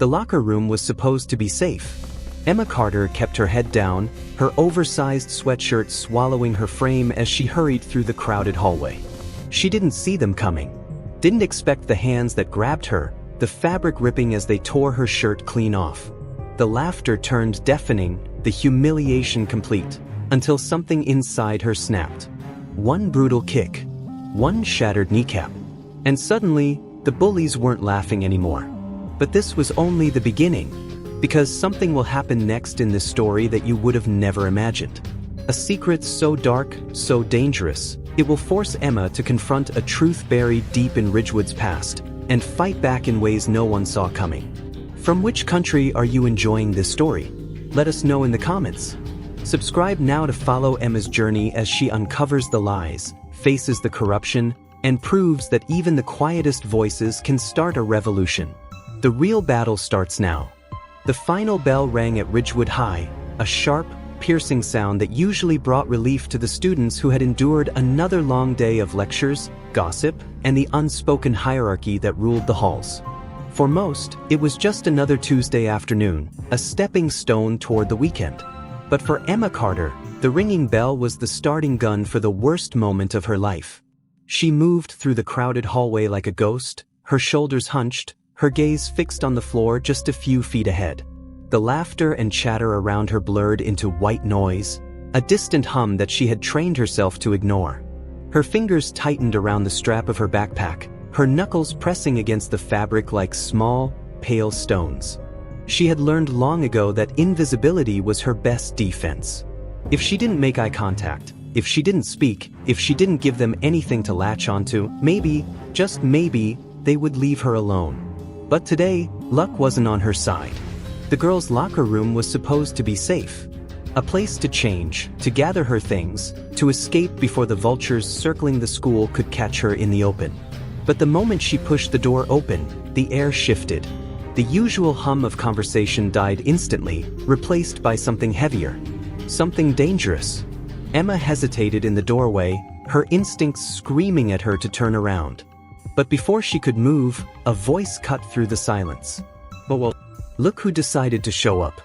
The locker room was supposed to be safe. Emma Carter kept her head down, her oversized sweatshirt swallowing her frame as she hurried through the crowded hallway. She didn't see them coming. Didn't expect the hands that grabbed her, the fabric ripping as they tore her shirt clean off. The laughter turned deafening, the humiliation complete, until something inside her snapped. One brutal kick. One shattered kneecap. And suddenly, the bullies weren't laughing anymore. But this was only the beginning, because something will happen next in this story that you would have never imagined. A secret so dark, so dangerous, it will force Emma to confront a truth buried deep in Ridgewood's past, and fight back in ways no one saw coming. From which country are you enjoying this story? Let us know in the comments. Subscribe now to follow Emma's journey as she uncovers the lies, faces the corruption, and proves that even the quietest voices can start a revolution. The real battle starts now. The final bell rang at Ridgewood High, a sharp, piercing sound that usually brought relief to the students who had endured another long day of lectures, gossip, and the unspoken hierarchy that ruled the halls. For most, it was just another Tuesday afternoon, a stepping stone toward the weekend. But for Emma Carter, the ringing bell was the starting gun for the worst moment of her life. She moved through the crowded hallway like a ghost, her shoulders hunched, her gaze fixed on the floor just a few feet ahead. The laughter and chatter around her blurred into white noise, a distant hum that she had trained herself to ignore. Her fingers tightened around the strap of her backpack, her knuckles pressing against the fabric like small, pale stones. She had learned long ago that invisibility was her best defense. If she didn't make eye contact, if she didn't speak, if she didn't give them anything to latch onto, maybe, just maybe, they would leave her alone. But today, luck wasn't on her side. The girls' locker room was supposed to be safe. A place to change, to gather her things, to escape before the vultures circling the school could catch her in the open. But the moment she pushed the door open, the air shifted. The usual hum of conversation died instantly, replaced by something heavier. Something dangerous. Emma hesitated in the doorway, her instincts screaming at her to turn around. But before she could move, a voice cut through the silence. Well, look who decided to show up.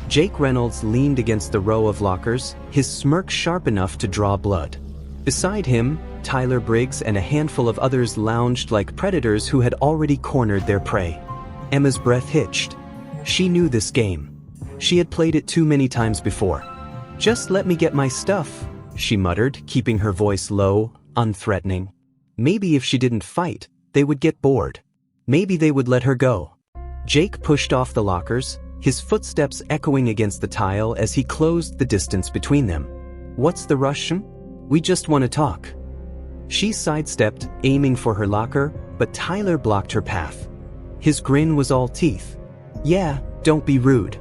Jake Reynolds leaned against the row of lockers, his smirk sharp enough to draw blood. Beside him, Tyler Briggs and a handful of others lounged like predators who had already cornered their prey. Emma's breath hitched. She knew this game. She had played it too many times before. "Just let me get my stuff," she muttered, keeping her voice low, unthreatening. Maybe if she didn't fight, they would get bored. Maybe they would let her go. Jake pushed off the lockers, his footsteps echoing against the tile as he closed the distance between them. "What's the rush? We just want to talk." She sidestepped, aiming for her locker, but Tyler blocked her path. His grin was all teeth. "Yeah, don't be rude."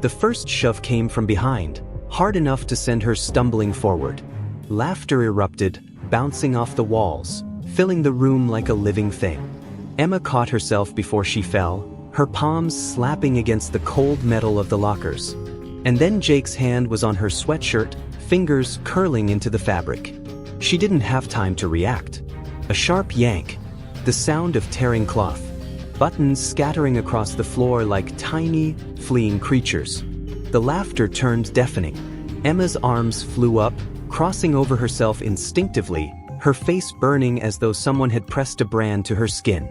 The first shove came from behind, hard enough to send her stumbling forward. Laughter erupted, bouncing off the walls, filling the room like a living thing. Emma caught herself before she fell, her palms slapping against the cold metal of the lockers. And then Jake's hand was on her sweatshirt, fingers curling into the fabric. She didn't have time to react. A sharp yank, the sound of tearing cloth, buttons scattering across the floor like tiny, fleeing creatures. The laughter turned deafening. Emma's arms flew up, crossing over herself instinctively, her face burning as though someone had pressed a brand to her skin.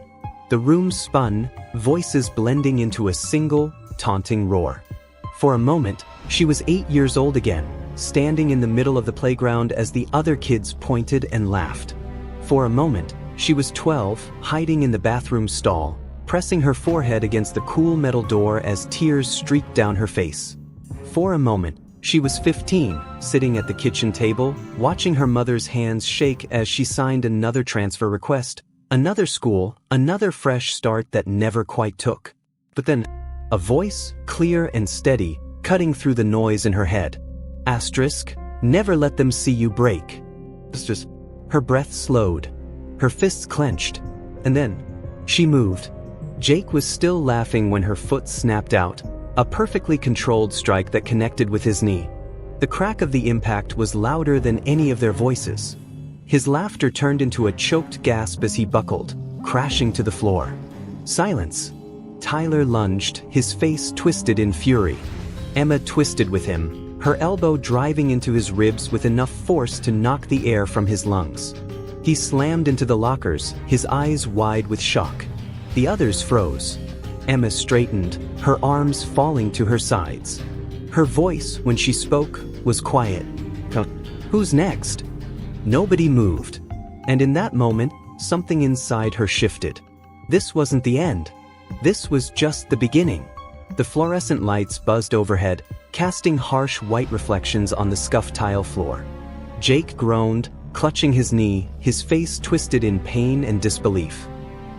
The room spun, voices blending into a single, taunting roar. For a moment, she was 8 years old again, standing in the middle of the playground as the other kids pointed and laughed. For a moment, she was 12, hiding in the bathroom stall, pressing her forehead against the cool metal door as tears streaked down her face. For a moment, she was 15, sitting at the kitchen table, watching her mother's hands shake as she signed another transfer request, another school, another fresh start that never quite took. But then, a voice, clear and steady, cutting through the noise in her head. Asterisk, never let them see you break. Her breath slowed, her fists clenched, and then, she moved. Jake was still laughing when her foot snapped out, a perfectly controlled strike that connected with his knee. The crack of the impact was louder than any of their voices. His laughter turned into a choked gasp as he buckled, crashing to the floor. Silence. Tyler lunged, his face twisted in fury. Emma twisted with him, her elbow driving into his ribs with enough force to knock the air from his lungs. He slammed into the lockers, his eyes wide with shock. The others froze. Emma straightened, her arms falling to her sides. Her voice, when she spoke, was quiet. "Who's next?" Nobody moved. And in that moment, something inside her shifted. This wasn't the end. This was just the beginning. The fluorescent lights buzzed overhead, casting harsh white reflections on the scuffed tile floor. Jake groaned, clutching his knee, his face twisted in pain and disbelief.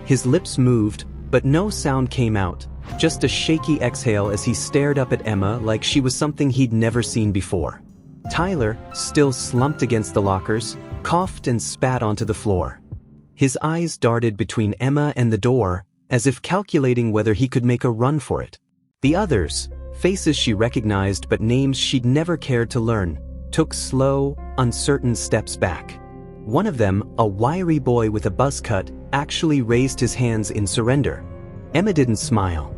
His lips moved, but no sound came out, just a shaky exhale as he stared up at Emma like she was something he'd never seen before. Tyler, still slumped against the lockers, coughed and spat onto the floor. His eyes darted between Emma and the door, as if calculating whether he could make a run for it. The others, faces she recognized but names she'd never cared to learn, took slow, uncertain steps back. One of them, a wiry boy with a buzz cut, actually raised his hands in surrender. Emma didn't smile,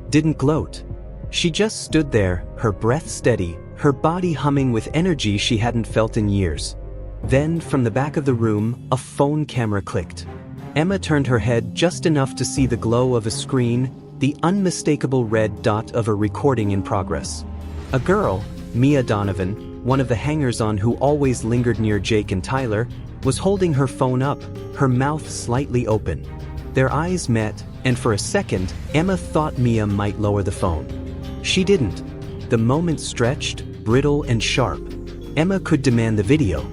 didn't gloat. She just stood there, her breath steady, her body humming with energy she hadn't felt in years. Then, from the back of the room, a phone camera clicked. Emma turned her head just enough to see the glow of a screen, the unmistakable red dot of a recording in progress. A girl, Mia Donovan, one of the hangers-on who always lingered near Jake and Tyler, was holding her phone up, her mouth slightly open. Their eyes met, and for a second, Emma thought Mia might lower the phone. She didn't. The moment stretched, brittle and sharp. Emma could demand the video.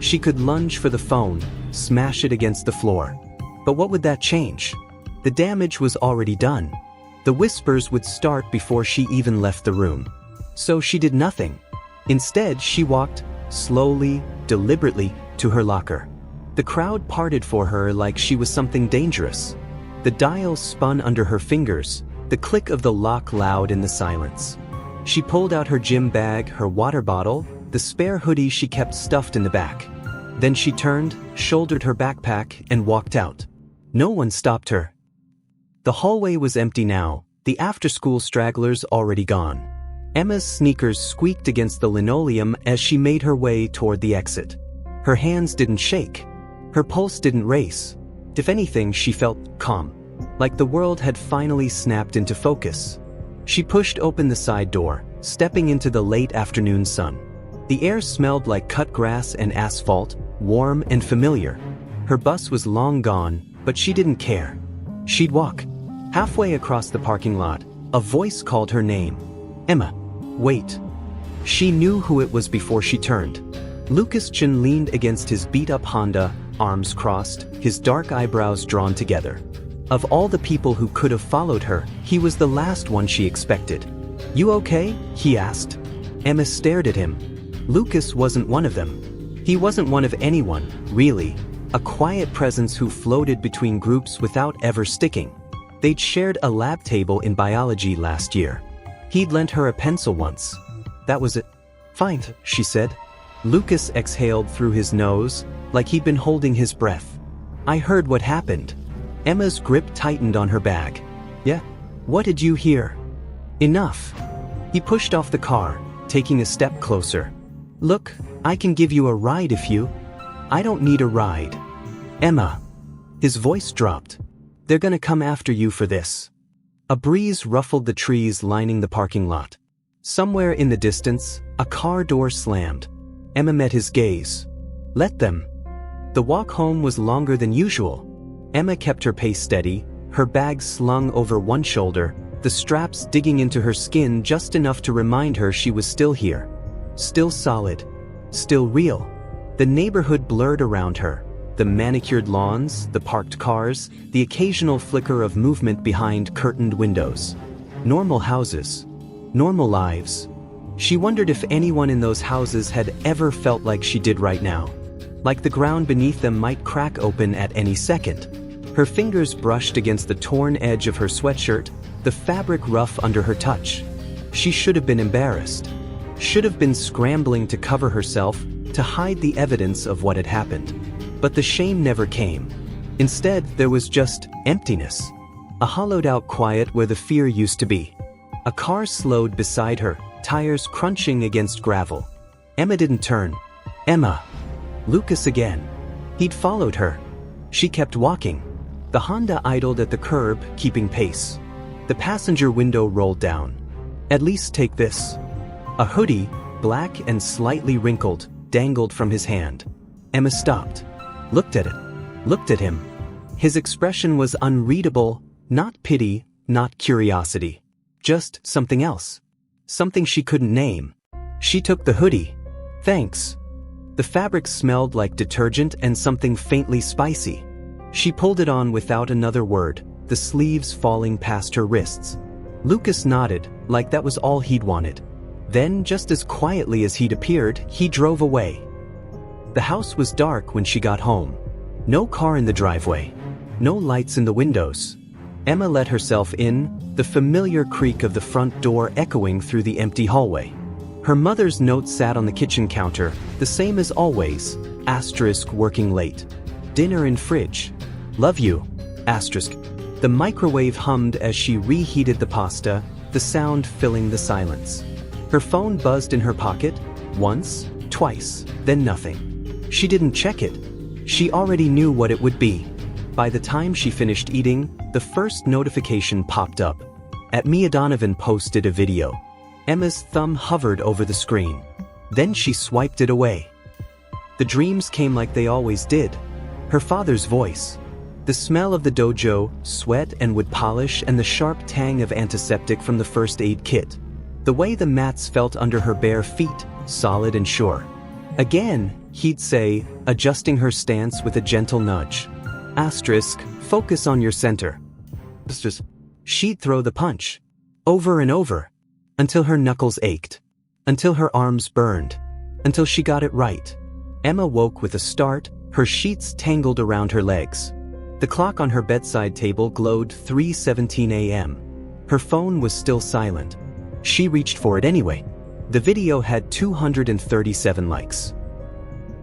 She could lunge for the phone, smash it against the floor. But what would that change? The damage was already done. The whispers would start before she even left the room. So she did nothing. Instead, she walked, slowly, deliberately, to her locker. The crowd parted for her like she was something dangerous. The dial spun under her fingers, the click of the lock loud in the silence. She pulled out her gym bag, her water bottle, the spare hoodie she kept stuffed in the back. Then she turned, shouldered her backpack, and walked out. No one stopped her. The hallway was empty now, the after-school stragglers already gone. Emma's sneakers squeaked against the linoleum as she made her way toward the exit. Her hands didn't shake. Her pulse didn't race. If anything, she felt calm, like the world had finally snapped into focus. She pushed open the side door, stepping into the late afternoon sun. The air smelled like cut grass and asphalt, warm and familiar. Her bus was long gone, but she didn't care. She'd walk. Halfway across the parking lot, a voice called her name. Emma. Wait. She knew who it was before she turned. Lucas Chen leaned against his beat-up Honda, arms crossed, his dark eyebrows drawn together. Of all the people who could have followed her, he was the last one she expected. "You okay?" he asked. Emma stared at him. Lucas wasn't one of them. He wasn't one of anyone, really. A quiet presence who floated between groups without ever sticking. They'd shared a lab table in biology last year. He'd lent her a pencil once. That was it. "Fine," she said. Lucas exhaled through his nose, like he'd been holding his breath. "I heard what happened." Emma's grip tightened on her bag. "Yeah? What did you hear?" "Enough." He pushed off the car, taking a step closer. "Look, I can give you a ride if you—" "I don't need a ride." "Emma." His voice dropped. "They're gonna come after you for this." A breeze ruffled the trees lining the parking lot. Somewhere in the distance, a car door slammed. Emma met his gaze. "Let them." The walk home was longer than usual. Emma kept her pace steady, her bag slung over one shoulder, the straps digging into her skin just enough to remind her she was still here. Still solid. Still real. The neighborhood blurred around her. The manicured lawns, the parked cars, the occasional flicker of movement behind curtained windows. Normal houses. Normal lives. She wondered if anyone in those houses had ever felt like she did right now. Like the ground beneath them might crack open at any second. Her fingers brushed against the torn edge of her sweatshirt, the fabric rough under her touch. She should have been embarrassed. Should have been scrambling to cover herself, to hide the evidence of what had happened. But the shame never came. Instead, there was just emptiness. A hollowed-out quiet where the fear used to be. A car slowed beside her, tires crunching against gravel. Emma didn't turn. Emma. Lucas again. He'd followed her. She kept walking. The Honda idled at the curb, keeping pace. The passenger window rolled down. At least take this. A hoodie, black and slightly wrinkled, dangled from his hand. Emma stopped. Looked at it. Looked at him. His expression was unreadable, not pity, not curiosity. Just something else. Something she couldn't name. She took the hoodie. Thanks. The fabric smelled like detergent and something faintly spicy. She pulled it on without another word, the sleeves falling past her wrists. Lucas nodded, like that was all he'd wanted. Then, just as quietly as he'd appeared, he drove away. The house was dark when she got home. No car in the driveway. No lights in the windows. Emma let herself in, the familiar creak of the front door echoing through the empty hallway. Her mother's note sat on the kitchen counter, the same as always, asterisk working late. Dinner in fridge. Love you, asterisk. The microwave hummed as she reheated the pasta, the sound filling the silence. Her phone buzzed in her pocket, once, twice, then nothing. She didn't check it. She already knew what it would be. By the time she finished eating, the first notification popped up. Mia Donovan posted a video. Emma's thumb hovered over the screen. Then she swiped it away. The dreams came like they always did. Her father's voice. The smell of the dojo, sweat and wood polish, and the sharp tang of antiseptic from the first aid kit. The way the mats felt under her bare feet, solid and sure. Again, he'd say, adjusting her stance with a gentle nudge. Asterisk, focus on your center. She'd throw the punch. Over and over. Until her knuckles ached. Until her arms burned. Until she got it right. Emma woke with a start, her sheets tangled around her legs. The clock on her bedside table glowed 3:17 a.m. Her phone was still silent. She reached for it anyway. The video had 237 likes.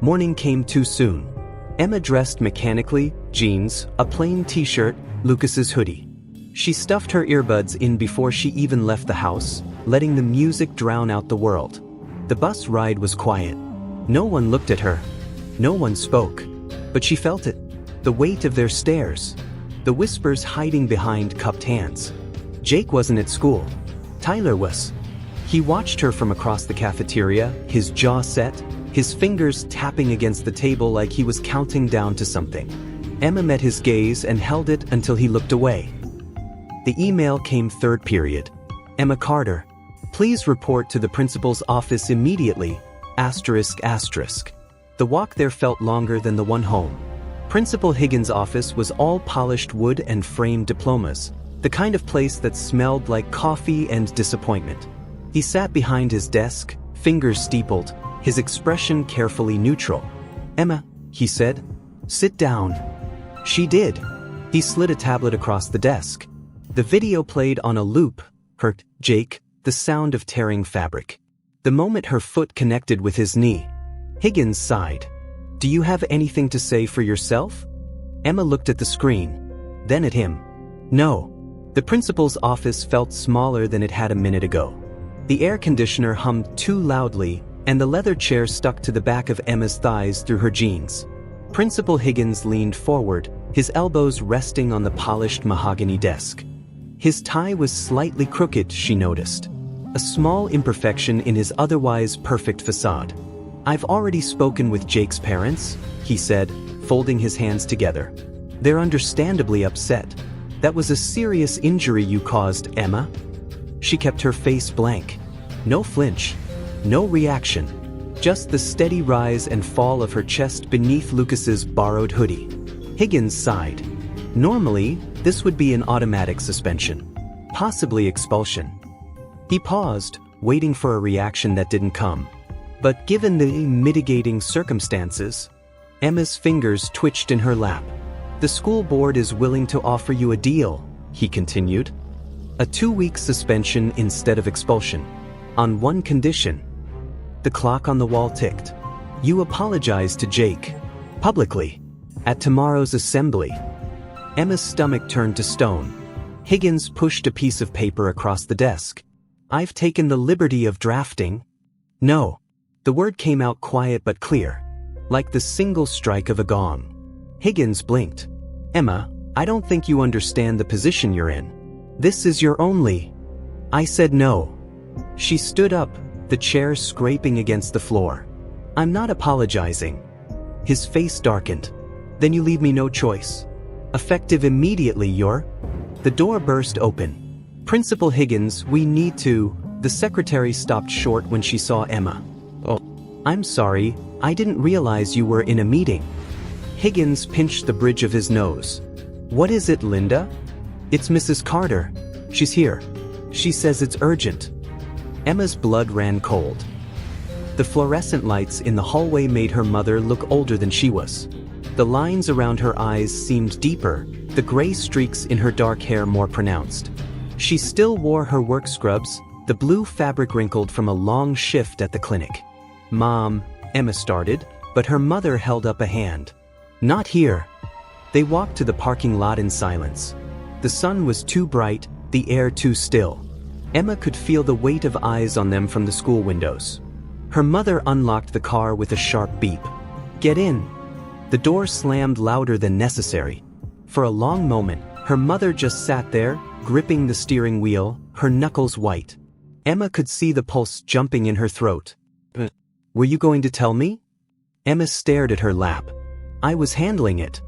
Morning came too soon. Emma dressed mechanically, jeans, a plain t-shirt, Lucas's hoodie. She stuffed her earbuds in before she even left the house, letting the music drown out the world. The bus ride was quiet. No one looked at her. No one spoke. But she felt it. The weight of their stares. The whispers hiding behind cupped hands. Jake wasn't at school. Tyler was. He watched her from across the cafeteria, his jaw set, his fingers tapping against the table like he was counting down to something. Emma met his gaze and held it until he looked away. The email came third period. Emma Carter. Please report to the principal's office immediately, asterisk asterisk. The walk there felt longer than the one home. Principal Higgins' office was all polished wood and framed diplomas, the kind of place that smelled like coffee and disappointment. He sat behind his desk, fingers steepled, his expression carefully neutral. Emma, he said, sit down. She did. He slid a tablet across the desk. The video played on a loop, hurt, Jake, the sound of tearing fabric. The moment her foot connected with his knee, Higgins sighed. Do you have anything to say for yourself? Emma looked at the screen, then at him. No. The principal's office felt smaller than it had a minute ago. The air conditioner hummed too loudly, and the leather chair stuck to the back of Emma's thighs through her jeans. Principal Higgins leaned forward, his elbows resting on the polished mahogany desk. His tie was slightly crooked, she noticed. A small imperfection in his otherwise perfect facade. I've already spoken with Jake's parents, he said, folding his hands together. They're understandably upset. That was a serious injury you caused, Emma. She kept her face blank. No flinch. No reaction. Just the steady rise and fall of her chest beneath Lucas's borrowed hoodie. Higgins sighed. Normally, this would be an automatic suspension. Possibly expulsion. He paused, waiting for a reaction that didn't come. But given the mitigating circumstances, Emma's fingers twitched in her lap. The school board is willing to offer you a deal, he continued. A 2-week suspension instead of expulsion. On one condition. The clock on the wall ticked. You apologize to Jake. Publicly. At tomorrow's assembly. Emma's stomach turned to stone. Higgins pushed a piece of paper across the desk. "I've taken the liberty of drafting." "No." The word came out quiet but clear, like the single strike of a gong. Higgins blinked. "Emma, I don't think you understand the position you're in. This is your only—" I said no. She stood up, the chair scraping against the floor. "I'm not apologizing." His face darkened. "Then you leave me no choice. Effective immediately, you're—" The door burst open. "Principal Higgins, we need to—" The secretary stopped short when she saw Emma. "Oh, I'm sorry, I didn't realize you were in a meeting." Higgins pinched the bridge of his nose. "What is it, Linda?" "It's Mrs. Carter. She's here. She says it's urgent." Emma's blood ran cold. The fluorescent lights in the hallway made her mother look older than she was. The lines around her eyes seemed deeper, the gray streaks in her dark hair more pronounced. She still wore her work scrubs, the blue fabric wrinkled from a long shift at the clinic. "Mom," Emma started, but her mother held up a hand. "Not here." They walked to the parking lot in silence. The sun was too bright, the air too still. Emma could feel the weight of eyes on them from the school windows. Her mother unlocked the car with a sharp beep. "Get in." The door slammed louder than necessary. For a long moment, her mother just sat there, gripping the steering wheel, her knuckles white. Emma could see the pulse jumping in her throat. "Were you going to tell me?" Emma stared at her lap. "I was handling it."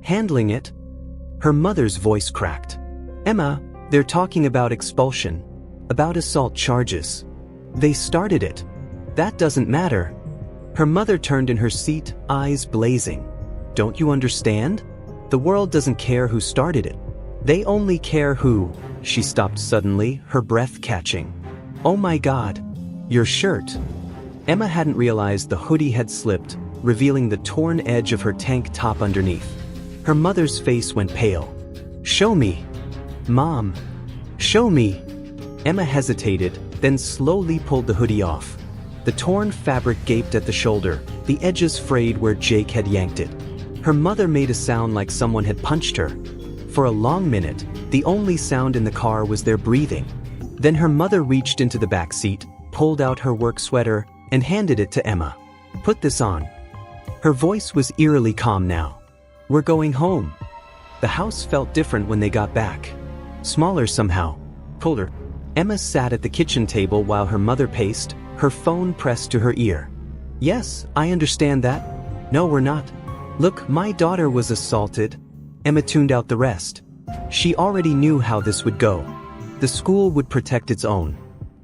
"Handling it?" Her mother's voice cracked. "Emma, they're talking about expulsion. About assault charges. They started it. That doesn't matter." Her mother turned in her seat, eyes blazing. "Don't you understand? The world doesn't care who started it. They only care who—" She stopped suddenly, her breath catching. "Oh my God. Your shirt." Emma hadn't realized the hoodie had slipped, revealing the torn edge of her tank top underneath. Her mother's face went pale. "Show me." "Mom. Show me." Emma hesitated, then slowly pulled the hoodie off. The torn fabric gaped at the shoulder, the edges frayed where Jake had yanked it. Her mother made a sound like someone had punched her. For a long minute, the only sound in the car was their breathing. Then her mother reached into the back seat, pulled out her work sweater, and handed it to Emma. "Put this on." Her voice was eerily calm now. "We're going home." The house felt different when they got back. Smaller somehow. Colder. Emma sat at the kitchen table while her mother paced, her phone pressed to her ear. "Yes, I understand that. No, we're not. Look, my daughter was assaulted." Emma tuned out the rest. She already knew how this would go. The school would protect its own.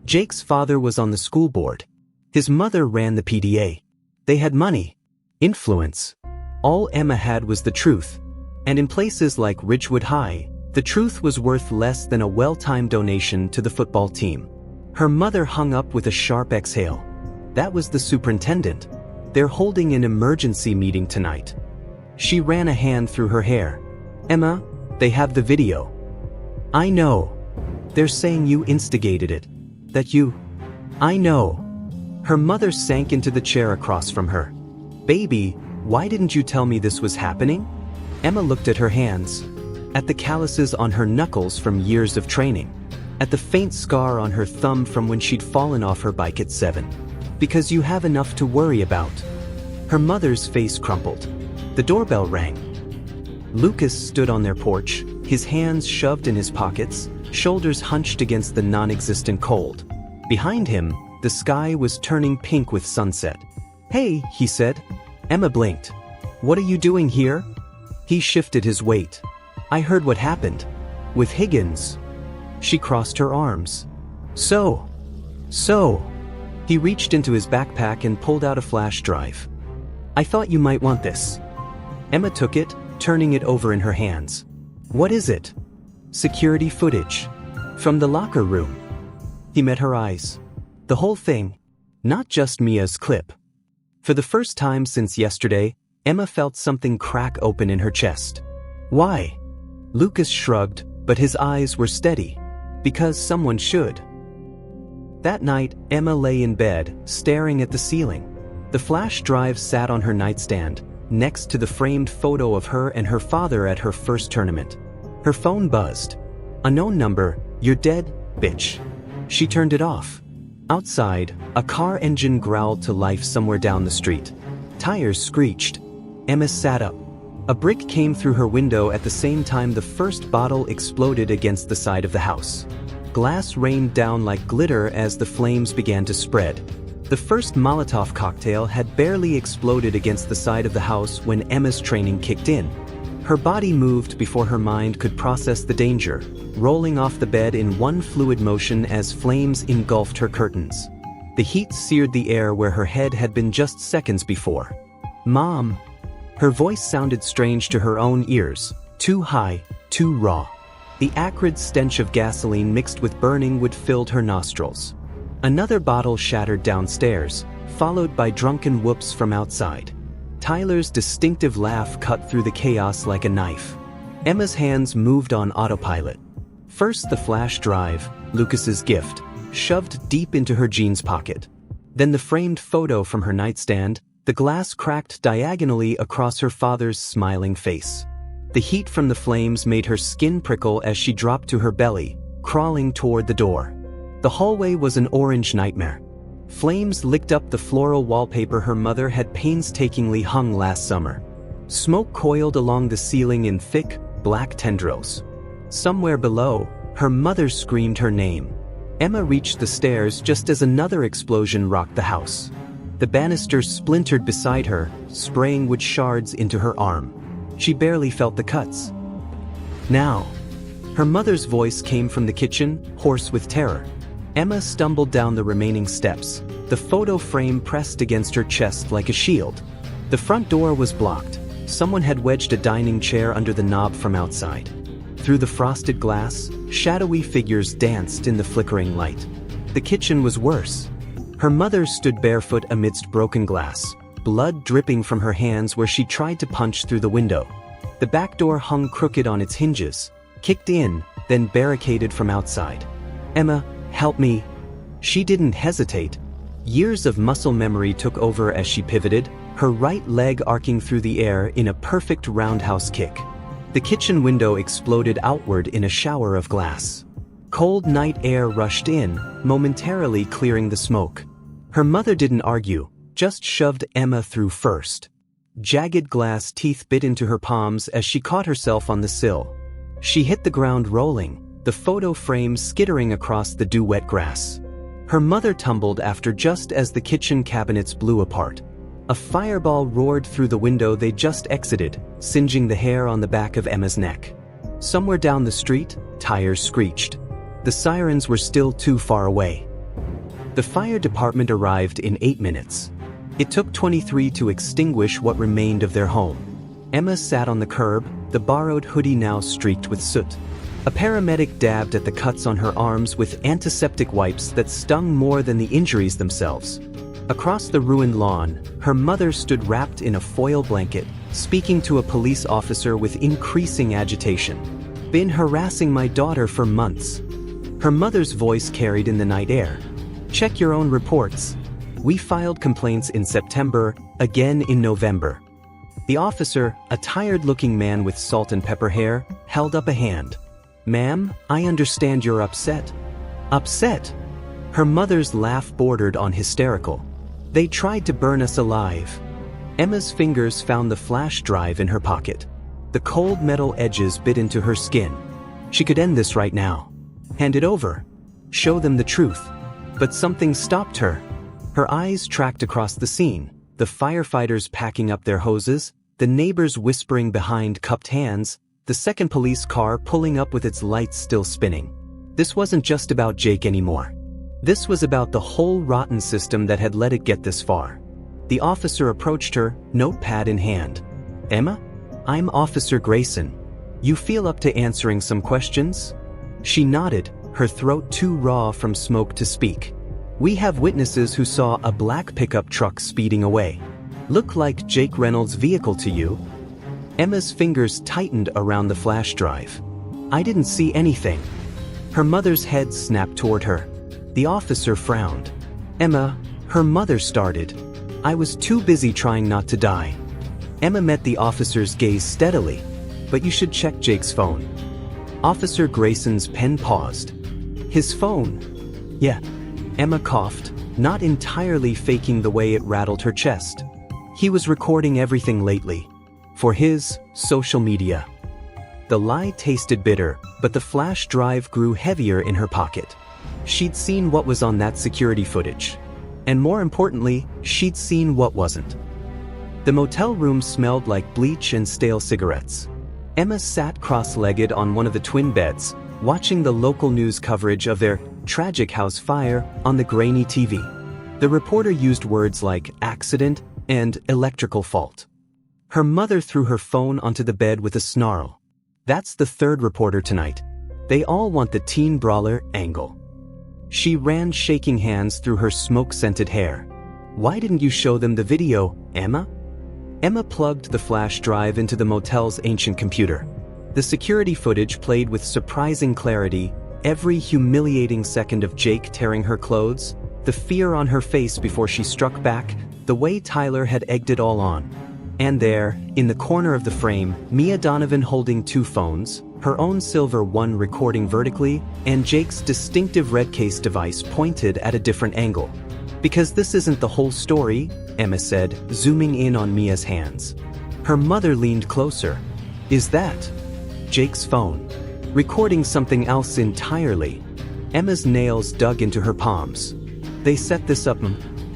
Jake's father was on the school board. His mother ran the PDA. They had money. Influence. All Emma had was the truth. And in places like Ridgewood High, the truth was worth less than a well-timed donation to the football team. Her mother hung up with a sharp exhale. That was the superintendent. They're holding an emergency meeting tonight. She ran a hand through her hair. "Emma, they have the video." "I know. They're saying you instigated it. That you—" "I know." Her mother sank into the chair across from her. "Baby, why didn't you tell me this was happening?" Emma looked at her hands. At the calluses on her knuckles from years of training. At the faint scar on her thumb from when she'd fallen off her bike at 7. "Because you have enough to worry about." Her mother's face crumpled. The doorbell rang. Lucas stood on their porch, his hands shoved in his pockets, shoulders hunched against the non-existent cold. Behind him, the sky was turning pink with sunset. "Hey," he said. Emma blinked. "What are you doing here?" He shifted his weight. "I heard what happened. With Higgins." She crossed her arms. So. He reached into his backpack and pulled out a flash drive. "I thought you might want this." Emma took it, turning it over in her hands. "What is it?" "Security footage. From the locker room." He met her eyes. The whole thing. Not just Mia's clip. For the first time since yesterday, Emma felt something crack open in her chest. "Why?" Lucas shrugged, but his eyes were steady. "Because someone should." That night, Emma lay in bed, staring at the ceiling. The flash drive sat on her nightstand, next to the framed photo of her and her father at her first tournament. Her phone buzzed. "Unknown number, you're dead, bitch." She turned it off. Outside, a car engine growled to life somewhere down the street. Tires screeched. Emma sat up. A brick came through her window at the same time the first bottle exploded against the side of the house. Glass rained down like glitter as the flames began to spread. The first Molotov cocktail had barely exploded against the side of the house when Emma's training kicked in. Her body moved before her mind could process the danger, rolling off the bed in one fluid motion as flames engulfed her curtains. The heat seared the air where her head had been just seconds before. "Mom." Her voice sounded strange to her own ears, too high, too raw. The acrid stench of gasoline mixed with burning wood filled her nostrils. Another bottle shattered downstairs, followed by drunken whoops from outside. Tyler's distinctive laugh cut through the chaos like a knife. Emma's hands moved on autopilot. First the flash drive, Lucas's gift, shoved deep into her jeans pocket. Then the framed photo from her nightstand, the glass cracked diagonally across her father's smiling face. The heat from the flames made her skin prickle as she dropped to her belly, crawling toward the door. The hallway was an orange nightmare. Flames licked up the floral wallpaper her mother had painstakingly hung last summer. Smoke coiled along the ceiling in thick, black tendrils. Somewhere below, her mother screamed her name. Emma reached the stairs just as another explosion rocked the house. The banisters splintered beside her, spraying wood shards into her arm. She barely felt the cuts. "Now." Her mother's voice came from the kitchen, hoarse with terror. Emma stumbled down the remaining steps, the photo frame pressed against her chest like a shield. The front door was blocked. Someone had wedged a dining chair under the knob from outside. Through the frosted glass, shadowy figures danced in the flickering light. The kitchen was worse. Her mother stood barefoot amidst broken glass, blood dripping from her hands where she tried to punch through the window. The back door hung crooked on its hinges, kicked in, then barricaded from outside. "Emma, help me." She didn't hesitate. Years of muscle memory took over as she pivoted, her right leg arcing through the air in a perfect roundhouse kick. The kitchen window exploded outward in a shower of glass. Cold night air rushed in, momentarily clearing the smoke. Her mother didn't argue, just shoved Emma through first. Jagged glass teeth bit into her palms as she caught herself on the sill. She hit the ground rolling, the photo frame skittering across the dew-wet grass. Her mother tumbled after just as the kitchen cabinets blew apart. A fireball roared through the window they just exited, singeing the hair on the back of Emma's neck. Somewhere down the street, tires screeched. The sirens were still too far away. The fire department arrived in 8 minutes. It took 23 to extinguish what remained of their home. Emma sat on the curb, the borrowed hoodie now streaked with soot. A paramedic dabbed at the cuts on her arms with antiseptic wipes that stung more than the injuries themselves. Across the ruined lawn, her mother stood wrapped in a foil blanket, speaking to a police officer with increasing agitation. "Been harassing my daughter for months." Her mother's voice carried in the night air. "Check your own reports. We filed complaints in September, again in November." The officer, a tired-looking man with salt and pepper hair, held up a hand. "Ma'am, I understand you're upset." "Upset?" Her mother's laugh bordered on hysterical. "They tried to burn us alive." Emma's fingers found the flash drive in her pocket. The cold metal edges bit into her skin. She could end this right now. Hand it over. Show them the truth. But something stopped her. Her eyes tracked across the scene, the firefighters packing up their hoses, the neighbors whispering behind cupped hands, the second police car pulling up with its lights still spinning. This wasn't just about Jake anymore. This was about the whole rotten system that had let it get this far. The officer approached her, notepad in hand. "Emma? I'm Officer Grayson. You feel up to answering some questions?" She nodded, her throat too raw from smoke to speak. "We have witnesses who saw a black pickup truck speeding away. Look like Jake Reynolds' vehicle to you?" Emma's fingers tightened around the flash drive. "I didn't see anything." Her mother's head snapped toward her. The officer frowned. "Emma," her mother started. "I was too busy trying not to die." Emma met the officer's gaze steadily. "But you should check Jake's phone." Officer Grayson's pen paused. His phone. Yeah. Emma coughed, not entirely faking the way it rattled her chest. He was recording everything lately. For his social media. The lie tasted bitter, but the flash drive grew heavier in her pocket. She'd seen what was on that security footage. And more importantly, she'd seen what wasn't. The motel room smelled like bleach and stale cigarettes. Emma sat cross-legged on one of the twin beds, watching the local news coverage of their tragic house fire on the grainy TV. The reporter used words like accident and electrical fault. Her mother threw her phone onto the bed with a snarl. That's the third reporter tonight. They all want the teen brawler angle. She ran shaking hands through her smoke-scented hair. Why didn't you show them the video, Emma? Emma plugged the flash drive into the motel's ancient computer. The security footage played with surprising clarity, every humiliating second of Jake tearing her clothes, the fear on her face before she struck back, the way Tyler had egged it all on. And there, in the corner of the frame, Mia Donovan holding two phones, her own silver one recording vertically, and Jake's distinctive red case device pointed at a different angle. Because this isn't the whole story, Emma said, zooming in on Mia's hands. Her mother leaned closer. Is that Jake's phone? Recording something else entirely. Emma's nails dug into her palms. They set this up,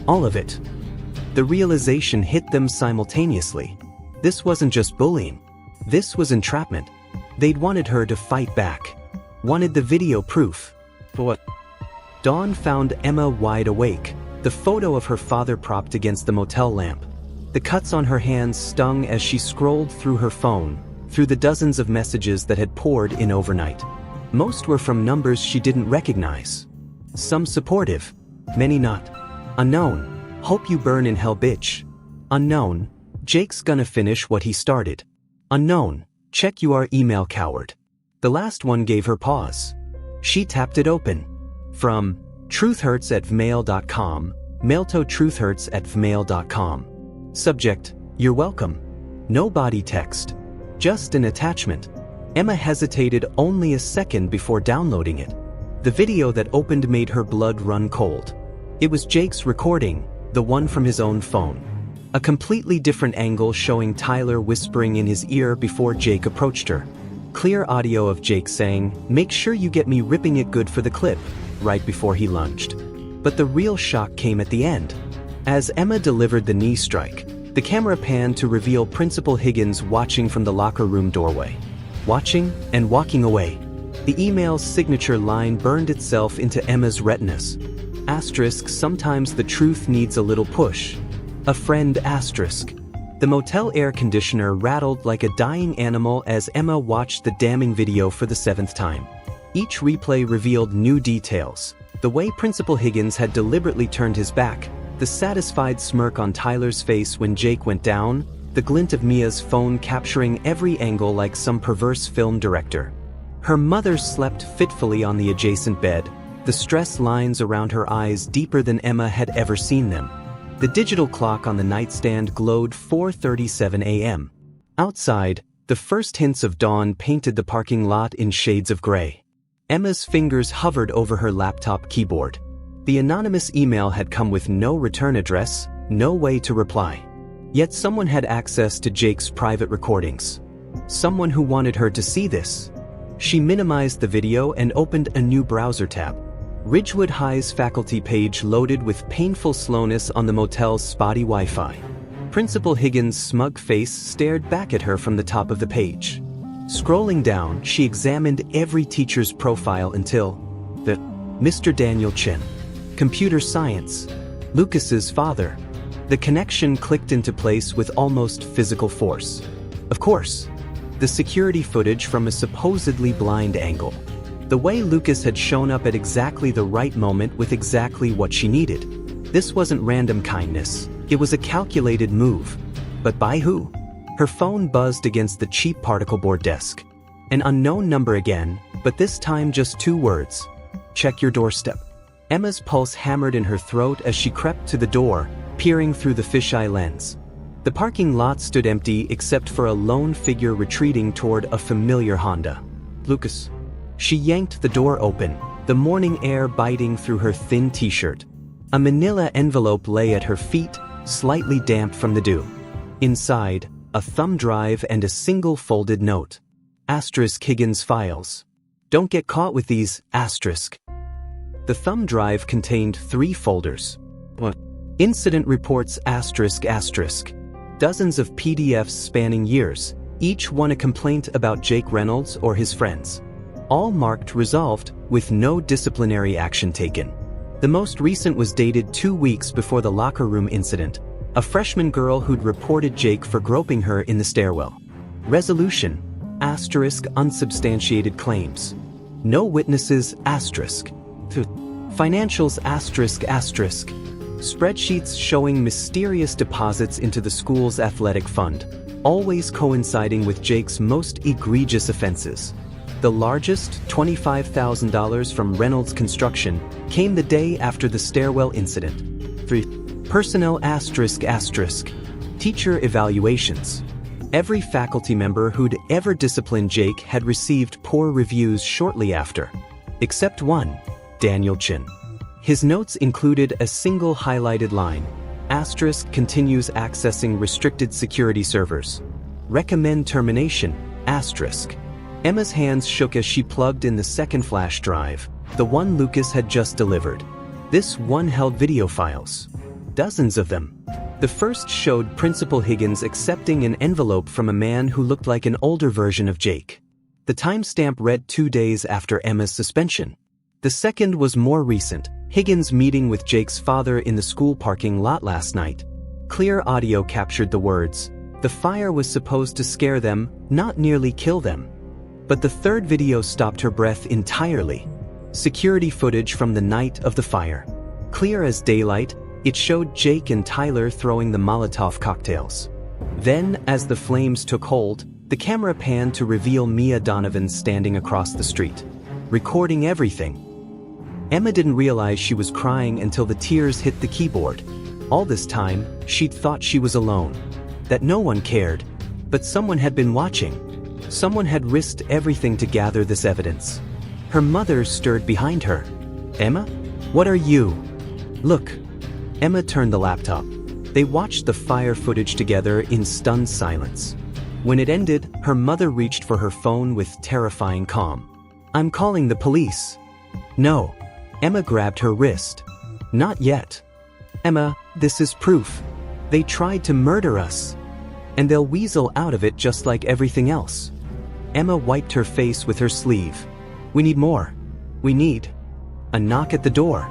all of it. The realization hit them simultaneously. This wasn't just bullying. This was entrapment. They'd wanted her to fight back. Wanted the video proof. For what? Dawn found Emma wide awake, the photo of her father propped against the motel lamp. The cuts on her hands stung as she scrolled through her phone, through the dozens of messages that had poured in overnight. Most were from numbers she didn't recognize. Some supportive, many not. Unknown. Hope you burn in hell, bitch. Unknown. Jake's gonna finish what he started. Unknown. Check your email, coward. The last one gave her pause. She tapped it open. From truthhurts@vmail.com, mail to truthhurts@vmail.com. Subject, you're welcome. No body text. Just an attachment. Emma hesitated only a second before downloading it. The video that opened made her blood run cold. It was Jake's recording, the one from his own phone. A completely different angle showing Tyler whispering in his ear before Jake approached her. Clear audio of Jake saying, "Make sure you get me ripping it good for the clip," right before he lunged. But the real shock came at the end. As Emma delivered the knee strike, the camera panned to reveal Principal Higgins watching from the locker room doorway. Watching and walking away. The email's signature line burned itself into Emma's retinas. Asterisk, sometimes the truth needs a little push. A friend asterisk. The motel air conditioner rattled like a dying animal as Emma watched the damning video for the 7th time. Each replay revealed new details. The way Principal Higgins had deliberately turned his back, the satisfied smirk on Tyler's face when Jake went down, the glint of Mia's phone capturing every angle like some perverse film director. Her mother slept fitfully on the adjacent bed, the stress lines around her eyes deeper than Emma had ever seen them. The digital clock on the nightstand glowed 4:37 a.m. Outside, the first hints of dawn painted the parking lot in shades of gray. Emma's fingers hovered over her laptop keyboard. The anonymous email had come with no return address, no way to reply. Yet someone had access to Jake's private recordings. Someone who wanted her to see this. She minimized the video and opened a new browser tab. Ridgewood High's faculty page loaded with painful slowness on the motel's spotty Wi-Fi. Principal Higgins' smug face stared back at her from the top of the page. Scrolling down, she examined every teacher's profile until the Mr. Daniel Chin. Computer science. Lucas's father. The connection clicked into place with almost physical force. Of course, the security footage from a supposedly blind angle. The way Lucas had shown up at exactly the right moment with exactly what she needed. This wasn't random kindness, it was a calculated move. But by who? Her phone buzzed against the cheap particle board desk. An unknown number again, but this time just 2 words. Check your doorstep. Emma's pulse hammered in her throat as she crept to the door, peering through the fisheye lens. The parking lot stood empty except for a lone figure retreating toward a familiar Honda. Lucas. She yanked the door open, the morning air biting through her thin t-shirt. A manila envelope lay at her feet, slightly damp from the dew. Inside, a thumb drive and a single folded note. Asterisk Higgins files. Don't get caught with these, asterisk. The thumb drive contained 3 folders. What? Incident reports asterisk asterisk. Dozens of PDFs spanning years, each one a complaint about Jake Reynolds or his friends. All marked resolved, with no disciplinary action taken. The most recent was dated 2 weeks before the locker room incident. A freshman girl who'd reported Jake for groping her in the stairwell. Resolution, asterisk unsubstantiated claims. No witnesses, asterisk. Financials, asterisk asterisk. Spreadsheets showing mysterious deposits into the school's athletic fund, always coinciding with Jake's most egregious offenses. The largest, $25,000 from Reynolds Construction, came the day after the stairwell incident. 3. Personnel asterisk asterisk. Teacher evaluations. Every faculty member who'd ever disciplined Jake had received poor reviews shortly after. Except one, Daniel Chin. His notes included a single highlighted line. Asterisk continues accessing restricted security servers. Recommend termination, asterisk. Emma's hands shook as she plugged in the second flash drive, the one Lucas had just delivered. This one held video files. Dozens of them. The first showed Principal Higgins accepting an envelope from a man who looked like an older version of Jake. The timestamp read 2 days after Emma's suspension. The second was more recent, Higgins meeting with Jake's father in the school parking lot last night. Clear audio captured the words. The fire was supposed to scare them, not nearly kill them. But the third video stopped her breath entirely. Security footage from the night of the fire. Clear as daylight, it showed Jake and Tyler throwing the Molotov cocktails. Then, as the flames took hold, the camera panned to reveal Mia Donovan standing across the street, recording everything. Emma didn't realize she was crying until the tears hit the keyboard. All this time, she'd thought she was alone, that no one cared, but someone had been watching. Someone had risked everything to gather this evidence. Her mother stirred behind her. Emma? What are you? Look. Emma turned the laptop. They watched the fire footage together in stunned silence. When it ended, her mother reached for her phone with terrifying calm. I'm calling the police. No. Emma grabbed her wrist. Not yet. Emma, this is proof. They tried to murder us. And they'll weasel out of it just like everything else. Emma wiped her face with her sleeve. We need more. We need. A knock at the door.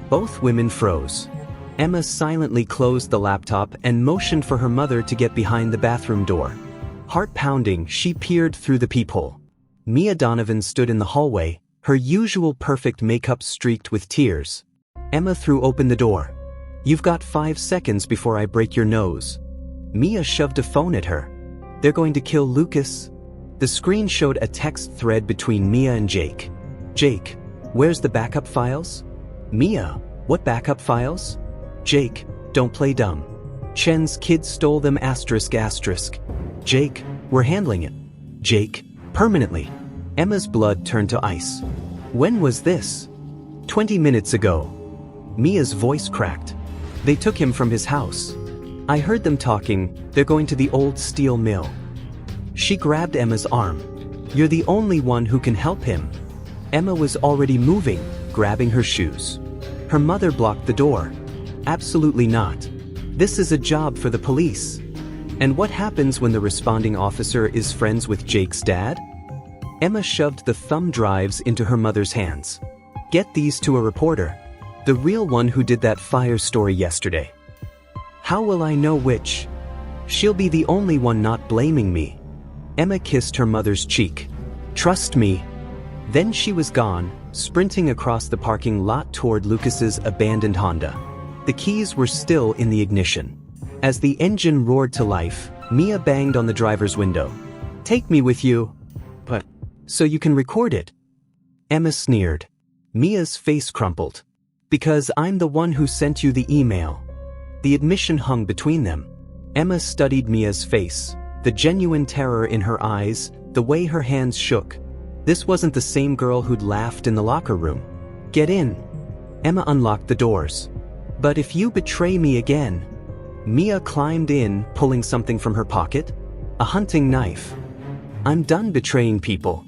Both women froze. Emma silently closed the laptop and motioned for her mother to get behind the bathroom door. Heart pounding, she peered through the peephole. Mia Donovan stood in the hallway, her usual perfect makeup streaked with tears. Emma threw open the door. You've got 5 seconds before I break your nose. Mia shoved a phone at her. They're going to kill Lucas. The screen showed a text thread between Mia and Jake. Jake, where's the backup files? Mia, what backup files? Jake, don't play dumb. Chen's kids stole them asterisk asterisk. Jake, we're handling it. Jake, permanently. Emma's blood turned to ice. When was this? 20 minutes ago. Mia's voice cracked. They took him from his house. I heard them talking, they're going to the old steel mill. She grabbed Emma's arm. You're the only one who can help him. Emma was already moving, grabbing her shoes. Her mother blocked the door. Absolutely not. This is a job for the police. And what happens when the responding officer is friends with Jake's dad? Emma shoved the thumb drives into her mother's hands. Get these to a reporter. The real one who did that fire story yesterday. How will I know which? She'll be the only one not blaming me. Emma kissed her mother's cheek. Trust me. Then she was gone, sprinting across the parking lot toward Lucas's abandoned Honda. The keys were still in the ignition. As the engine roared to life, Mia banged on the driver's window. Take me with you. But, so you can record it. Emma sneered. Mia's face crumpled. Because I'm the one who sent you the email. The admission hung between them. Emma studied Mia's face, the genuine terror in her eyes, the way her hands shook. This wasn't the same girl who'd laughed in the locker room. "Get in." Emma unlocked the doors. "But if you betray me again." Mia climbed in, pulling something from her pocket. A hunting knife. "I'm done betraying people."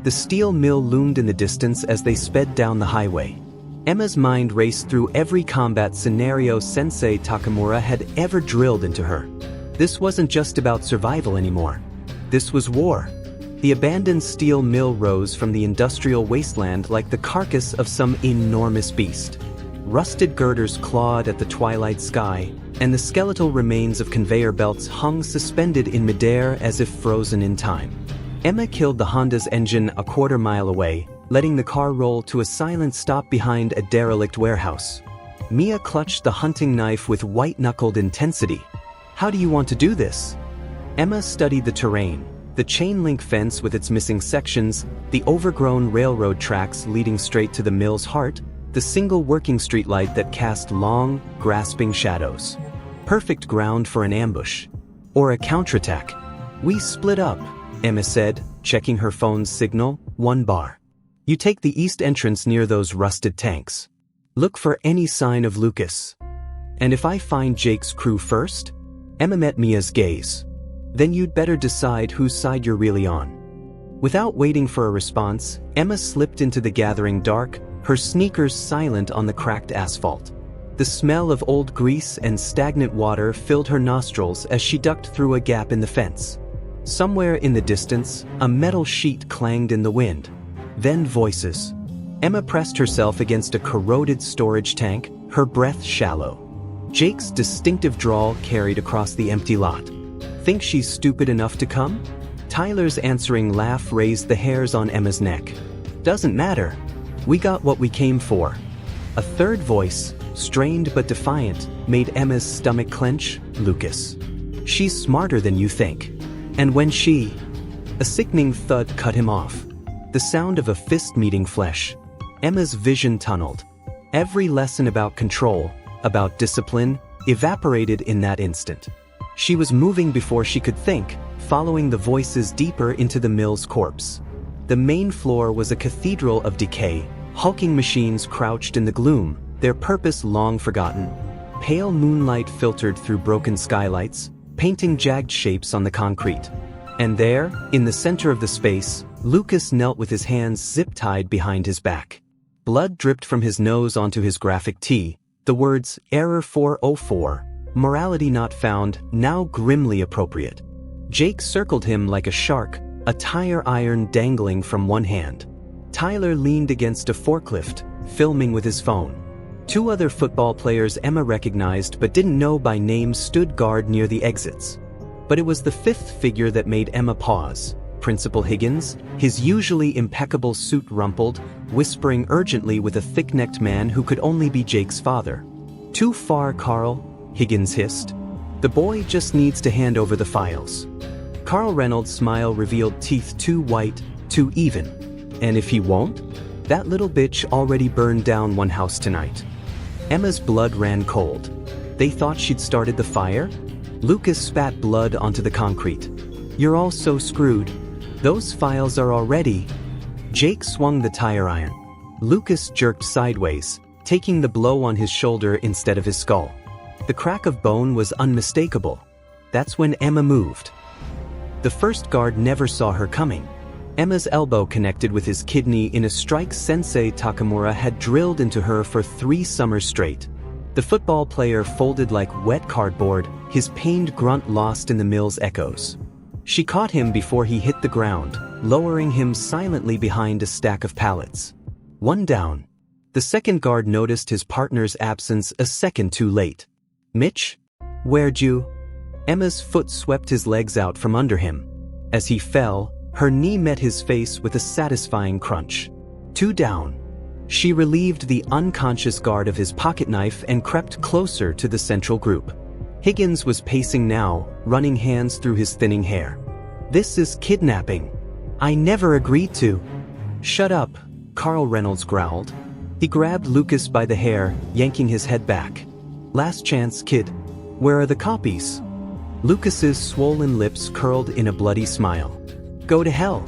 The steel mill loomed in the distance as they sped down the highway. Emma's mind raced through every combat scenario Sensei Takamura had ever drilled into her. This wasn't just about survival anymore. This was war. The abandoned steel mill rose from the industrial wasteland like the carcass of some enormous beast. Rusted girders clawed at the twilight sky, and the skeletal remains of conveyor belts hung suspended in midair as if frozen in time. Emma killed the Honda's engine a quarter-mile away, letting the car roll to a silent stop behind a derelict warehouse. Mia clutched the hunting knife with white-knuckled intensity. "How do you want to do this?" Emma studied the terrain, the chain-link fence with its missing sections, the overgrown railroad tracks leading straight to the mill's heart, the single working streetlight that cast long, grasping shadows. Perfect ground for an ambush. Or a counterattack. "We split up," Emma said, checking her phone's signal. "1 bar. You take the east entrance near those rusted tanks. Look for any sign of Lucas. And if I find Jake's crew first?" Emma met Mia's gaze. "Then you'd better decide whose side you're really on." Without waiting for a response, Emma slipped into the gathering dark, her sneakers silent on the cracked asphalt. The smell of old grease and stagnant water filled her nostrils as she ducked through a gap in the fence. Somewhere in the distance, a metal sheet clanged in the wind. Then voices. Emma pressed herself against a corroded storage tank, her breath shallow. Jake's distinctive drawl carried across the empty lot. "Think she's stupid enough to come?" Tyler's answering laugh raised the hairs on Emma's neck. "Doesn't matter. We got what we came for." A third voice, strained but defiant, made Emma's stomach clench. "Lucas. She's smarter than you think. And when she—" A sickening thud cut him off. The sound of a fist meeting flesh. Emma's vision tunneled. Every lesson about control, about discipline, evaporated in that instant. She was moving before she could think, following the voices deeper into the mill's corpse. The main floor was a cathedral of decay, hulking machines crouched in the gloom, their purpose long forgotten. Pale moonlight filtered through broken skylights, painting jagged shapes on the concrete. And there, in the center of the space, Lucas knelt with his hands zip-tied behind his back. Blood dripped from his nose onto his graphic tee, the words, "Error 404, morality not found," now grimly appropriate. Jake circled him like a shark, a tire iron dangling from one hand. Tyler leaned against a forklift, filming with his phone. 2 other football players Emma recognized but didn't know by name stood guard near the exits. But it was the 5th figure that made Emma pause. Principal Higgins, his usually impeccable suit rumpled, whispering urgently with a thick-necked man who could only be Jake's father. "Too far, Carl," Higgins hissed. "The boy just needs to hand over the files." Carl Reynolds' smile revealed teeth too white, too even. "And if he won't? That little bitch already burned down one house tonight." Emma's blood ran cold. They thought she'd started the fire? Lucas spat blood onto the concrete. "You're all so screwed. Those files are already—" Jake swung the tire iron. Lucas jerked sideways, taking the blow on his shoulder instead of his skull. The crack of bone was unmistakable. That's when Emma moved. The first guard never saw her coming. Emma's elbow connected with his kidney in a strike Sensei Takamura had drilled into her for 3 summers straight. The football player folded like wet cardboard, his pained grunt lost in the mill's echoes. She caught him before he hit the ground, lowering him silently behind a stack of pallets. 1 down. The second guard noticed his partner's absence a second too late. "Mitch? Where'd you—" Emma's foot swept his legs out from under him. As he fell, her knee met his face with a satisfying crunch. 2 down. She relieved the unconscious guard of his pocket knife and crept closer to the central group. Higgins was pacing now, running hands through his thinning hair. "This is kidnapping. I never agreed to." "Shut up," Carl Reynolds growled. He grabbed Lucas by the hair, yanking his head back. "Last chance, kid. Where are the copies?" Lucas's swollen lips curled in a bloody smile. "Go to hell."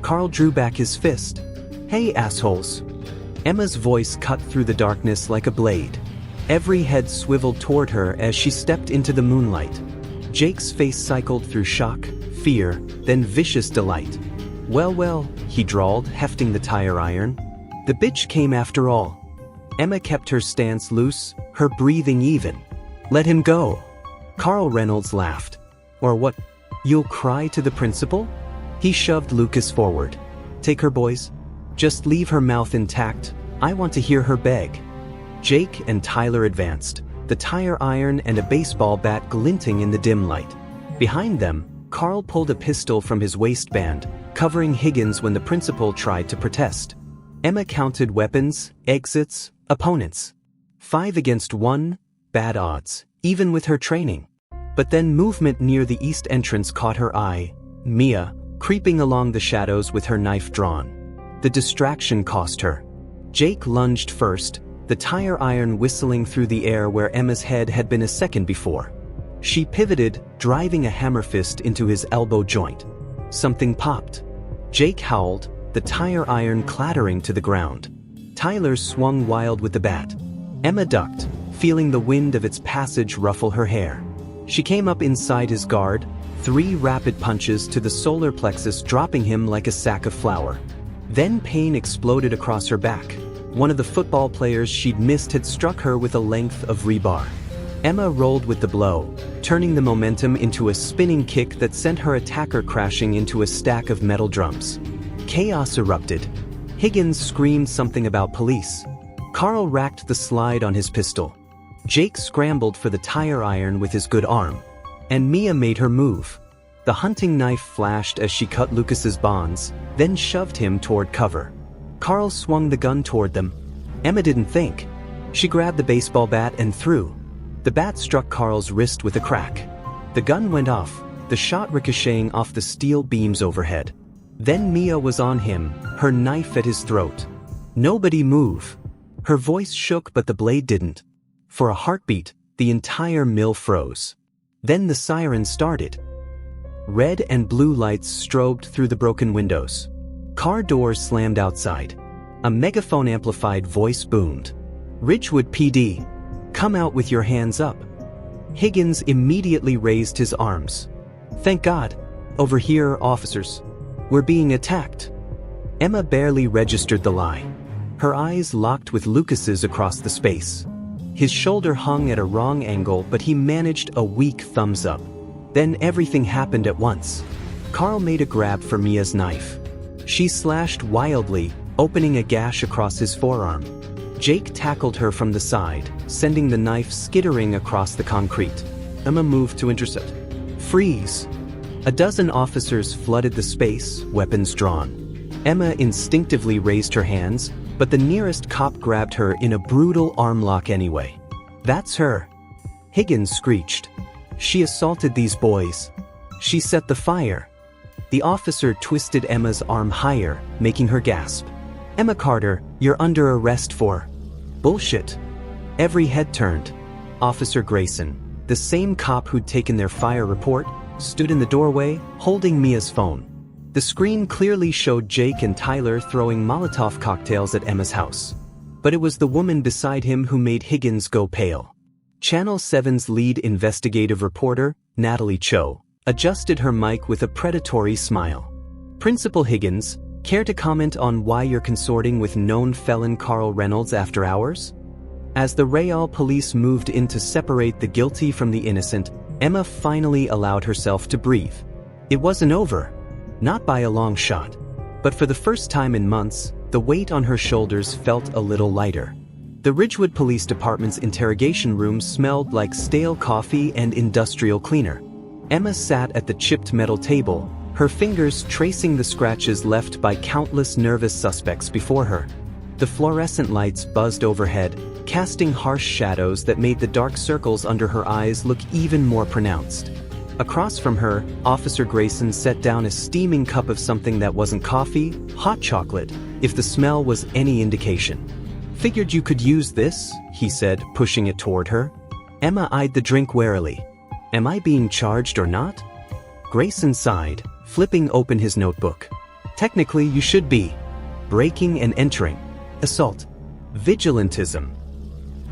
Carl drew back his fist. "Hey, assholes." Emma's voice cut through the darkness like a blade. Every head swiveled toward her as she stepped into the moonlight. Jake's face cycled through shock, fear, then vicious delight. Well, he drawled, hefting the tire iron. The bitch came after all. Emma kept her stance loose, her breathing even. "Let him go." Carl Reynolds laughed. "Or what? You'll cry to the principal?" He shoved Lucas forward. "Take her, boys. Just leave her mouth intact. I want to hear her beg." Jake and Tyler advanced, the tire iron and a baseball bat glinting in the dim light. Behind them, Carl pulled a pistol from his waistband, covering Higgins when the principal tried to protest. Emma counted weapons, exits, opponents. 5 against 1, bad odds, even with her training. But then movement near the east entrance caught her eye. Mia, creeping along the shadows with her knife drawn. The distraction cost her. Jake lunged first, the tire iron whistling through the air where Emma's head had been a second before. She pivoted, driving a hammer fist into his elbow joint. Something popped. Jake howled, the tire iron clattering to the ground. Tyler swung wild with the bat. Emma ducked, feeling the wind of its passage ruffle her hair. She came up inside his guard, 3 rapid punches to the solar plexus, dropping him like a sack of flour. Then pain exploded across her back. One of the football players she'd missed had struck her with a length of rebar. Emma rolled with the blow, turning the momentum into a spinning kick that sent her attacker crashing into a stack of metal drums. Chaos erupted. Higgins screamed something about police. Carl racked the slide on his pistol. Jake scrambled for the tire iron with his good arm. And Mia made her move. The hunting knife flashed as she cut Lucas's bonds, then shoved him toward cover. Carl swung the gun toward them. Emma didn't think. She grabbed the baseball bat and threw. The bat struck Carl's wrist with a crack. The gun went off, the shot ricocheting off the steel beams overhead. Then Mia was on him, her knife at his throat. "Nobody move." Her voice shook, but the blade didn't. For a heartbeat, the entire mill froze. Then the siren started. Red and blue lights strobed through the broken windows. Car doors slammed outside. A megaphone-amplified voice boomed. "Ridgewood PD. Come out with your hands up." Higgins immediately raised his arms. "Thank God. Over here, officers. We're being attacked." Emma barely registered the lie. Her eyes locked with Lucas's across the space. His shoulder hung at a wrong angle, but he managed a weak thumbs up. Then everything happened at once. Carl made a grab for Mia's knife. She slashed wildly, opening a gash across his forearm. Jake tackled her from the side, sending the knife skittering across the concrete. Emma moved to intercept. "Freeze!" A dozen officers flooded the space, weapons drawn. Emma instinctively raised her hands, but the nearest cop grabbed her in a brutal arm lock anyway. "That's her!" Higgins screeched. "She assaulted these boys. She set the fire." The officer twisted Emma's arm higher, making her gasp. "Emma Carter, you're under arrest for..." "Bullshit." Every head turned. Officer Grayson, the same cop who'd taken their fire report, stood in the doorway, holding Mia's phone. The screen clearly showed Jake and Tyler throwing Molotov cocktails at Emma's house. But it was the woman beside him who made Higgins go pale. Channel 7's lead investigative reporter, Natalie Cho, adjusted her mic with a predatory smile. "Principal Higgins, care to comment on why you're consorting with known felon Carl Reynolds after hours?" As the Real police moved in to separate the guilty from the innocent, Emma finally allowed herself to breathe. It wasn't over. Not by a long shot. But for the first time in months, the weight on her shoulders felt a little lighter. The Ridgewood Police Department's interrogation room smelled like stale coffee and industrial cleaner. Emma sat at the chipped metal table, her fingers tracing the scratches left by countless nervous suspects before her. The fluorescent lights buzzed overhead, casting harsh shadows that made the dark circles under her eyes look even more pronounced. Across from her, Officer Grayson set down a steaming cup of something that wasn't coffee, hot chocolate, if the smell was any indication. "Figured you could use this," he said, pushing it toward her. Emma eyed the drink warily. "Am I being charged or not?" Grayson sighed, flipping open his notebook. Technically, you should be. Breaking and entering. Assault. Vigilantism.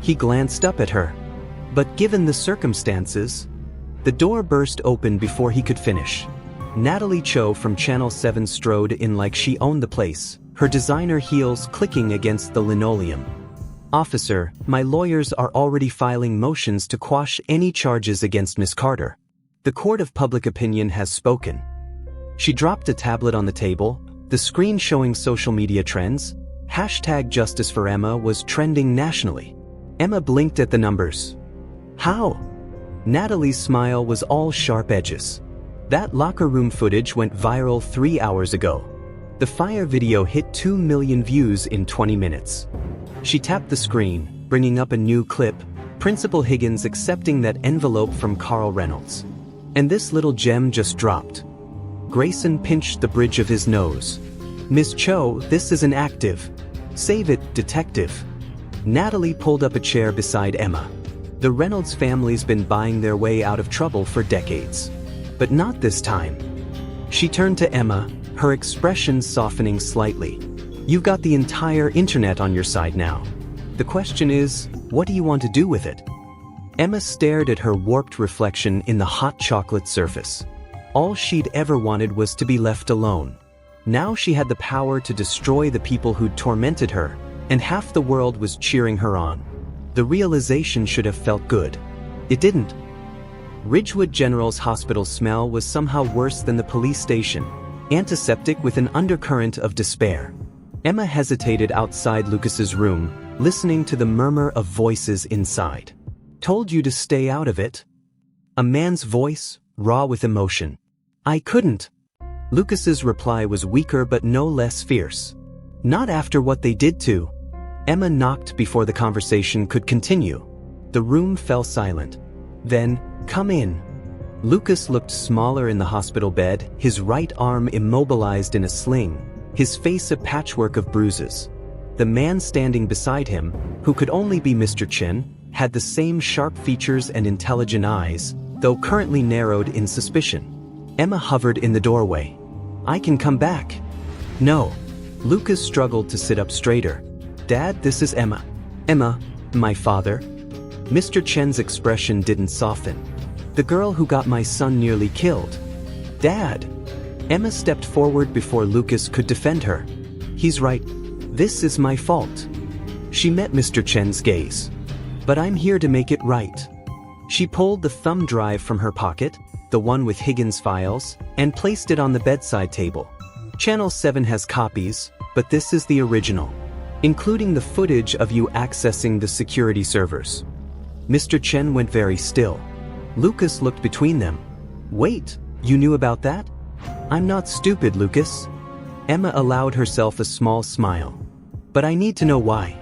He glanced up at her. But given the circumstances, the door burst open before he could finish. Natalie Cho from Channel 7 strode in like she owned the place, her designer heels clicking against the linoleum. "Officer, my lawyers are already filing motions to quash any charges against Miss Carter. The court of public opinion has spoken." She dropped a tablet on the table, the screen showing social media trends. #JusticeForEmma was trending nationally. Emma blinked at the numbers. "How?" Natalie's smile was all sharp edges. "That locker room footage went viral 3 hours ago. The fire video hit 2 million views in 20 minutes. She tapped the screen, bringing up a new clip, Principal Higgins accepting that envelope from Carl Reynolds. And this little gem just dropped. Grayson pinched the bridge of his nose. "Miss Cho, this is an active. Save it, detective." Natalie pulled up a chair beside Emma. The Reynolds family's been buying their way out of trouble for decades. But not this time. She turned to Emma, her expression softening slightly. "You've got the entire internet on your side now. The question is, what do you want to do with it?" Emma stared at her warped reflection in the hot chocolate surface. All she'd ever wanted was to be left alone. Now she had the power to destroy the people who'd tormented her, and half the world was cheering her on. The realization should have felt good. It didn't. Ridgewood General's hospital smell was somehow worse than the police station, antiseptic with an undercurrent of despair. Emma hesitated outside Lucas's room, listening to the murmur of voices inside. "Told you to stay out of it." A man's voice, raw with emotion. "I couldn't." Lucas's reply was weaker but no less fierce. "Not after what they did to." Emma knocked before the conversation could continue. The room fell silent. Then, "Come in." Lucas looked smaller in the hospital bed, his right arm immobilized in a sling, his face a patchwork of bruises. The man standing beside him, who could only be Mr. Chen, had the same sharp features and intelligent eyes, though currently narrowed in suspicion. Emma hovered in the doorway. "I can come back." "No." Lucas struggled to sit up straighter. "Dad, this is Emma." "Emma, my father." Mr. Chen's expression didn't soften. "The girl who got my son nearly killed." "Dad." Emma stepped forward before Lucas could defend her. "He's right. This is my fault." She met Mr. Chen's gaze. "But I'm here to make it right." She pulled the thumb drive from her pocket, the one with Higgins' files, and placed it on the bedside table. Channel 7 has copies, but this is the original, including the footage of you accessing the security servers. Mr. Chen went very still. Lucas looked between them. "Wait, you knew about that?" "I'm not stupid, Lucas." Emma allowed herself a small smile. "But I need to know why.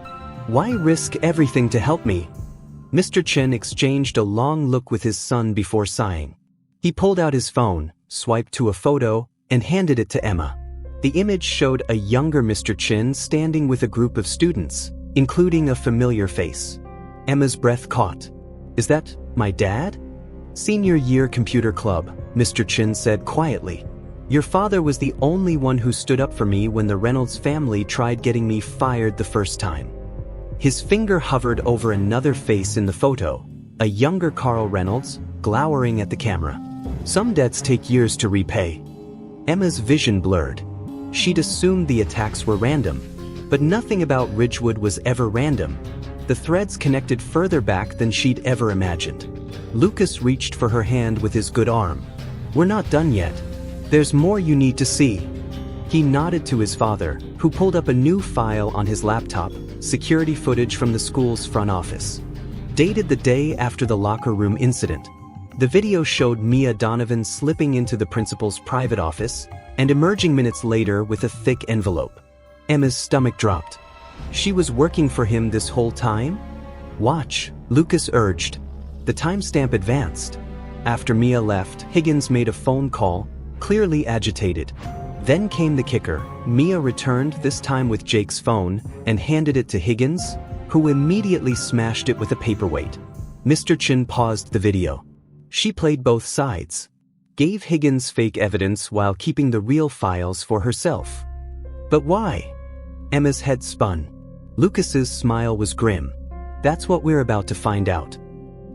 Why risk everything to help me?" Mr. Chen exchanged a long look with his son before sighing. He pulled out his phone, swiped to a photo, and handed it to Emma. The image showed a younger Mr. Chen standing with a group of students, including a familiar face. Emma's breath caught. "Is that my dad?" "Senior year computer club," Mr. Chen said quietly. "Your father was the only one who stood up for me when the Reynolds family tried getting me fired the first time." His finger hovered over another face in the photo, a younger Carl Reynolds, glowering at the camera. "Some debts take years to repay." Emma's vision blurred. She'd assumed the attacks were random, but nothing about Ridgewood was ever random. The threads connected further back than she'd ever imagined. Lucas reached for her hand with his good arm. "We're not done yet. There's more you need to see." He nodded to his father, who pulled up a new file on his laptop, security footage from the school's front office. Dated the day after the locker room incident. The video showed Mia Donovan slipping into the principal's private office and emerging minutes later with a thick envelope. Emma's stomach dropped. She was working for him this whole time? "Watch," Lucas urged. The timestamp advanced. After Mia left, Higgins made a phone call, clearly agitated. Then came the kicker. Mia returned, this time with Jake's phone, and handed it to Higgins, who immediately smashed it with a paperweight. Mr. Chen paused the video. She played both sides. gave Higgins fake evidence while keeping the real files for herself. But why? Emma's head spun. Lucas's smile was grim. That's what we're about to find out.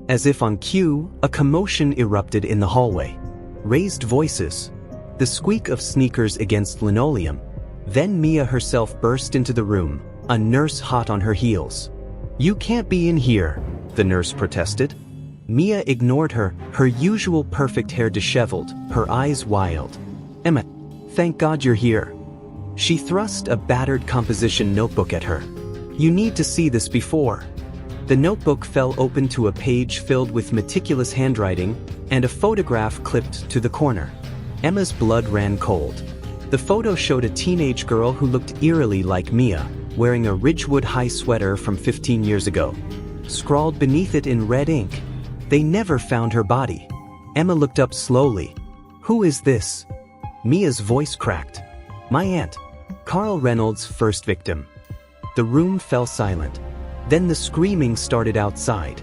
As if on cue, a commotion erupted in the hallway. Raised voices. The squeak of sneakers against linoleum. Then Mia herself burst into the room, a nurse hot on her heels. "You can't be in here," the nurse protested. Mia ignored her, her usual perfect hair disheveled, her eyes wild. "Emma, thank God you're here." She thrust a battered composition notebook at her. "You need to see this before." The notebook fell open to a page filled with meticulous handwriting and a photograph clipped to the corner. Emma's blood ran cold. The photo showed a teenage girl who looked eerily like Mia, wearing a Ridgewood High sweater from 15 years ago. Scrawled beneath it in red ink, "They never found her body." Emma looked up slowly. "Who is this?" Mia's voice cracked. "My aunt. Carl Reynolds' first victim." The room fell silent. Then the screaming started outside.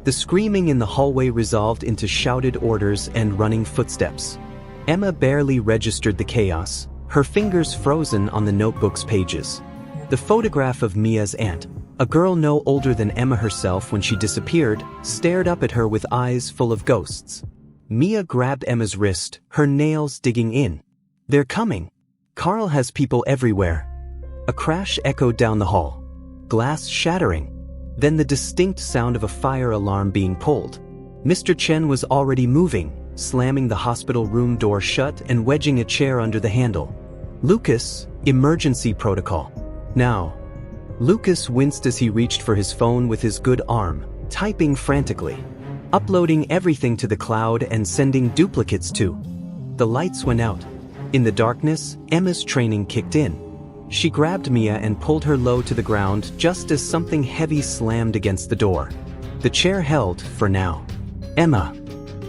The screaming in the hallway resolved into shouted orders and running footsteps. Emma barely registered the chaos, her fingers frozen on the notebook's pages. The photograph of Mia's aunt, a girl no older than Emma herself when she disappeared, stared up at her with eyes full of ghosts. Mia grabbed Emma's wrist, her nails digging in. "They're coming. Carl has people everywhere." A crash echoed down the hall. Glass shattering. Then the distinct sound of a fire alarm being pulled. Mr. Chen was already moving, slamming the hospital room door shut and wedging a chair under the handle. "Lucas, emergency protocol. Now." Lucas winced as he reached for his phone with his good arm, typing frantically. Uploading everything to the cloud and sending duplicates too. The lights went out. In the darkness, Emma's training kicked in. She grabbed Mia and pulled her low to the ground just as something heavy slammed against the door. The chair held, for now. "Emma."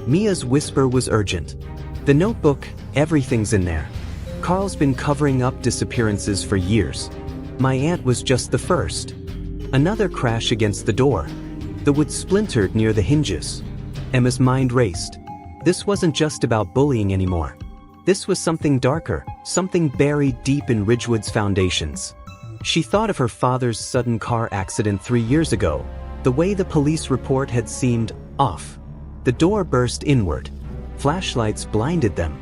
Mia's whisper was urgent. "The notebook, everything's in there. Carl's been covering up disappearances for years. My aunt was just the first." Another crash against the door. The wood splintered near the hinges. Emma's mind raced. This wasn't just about bullying anymore. This was something darker, something buried deep in Ridgewood's foundations. She thought of her father's sudden car accident 3 years ago, the way the police report had seemed off. The door burst inward. Flashlights blinded them.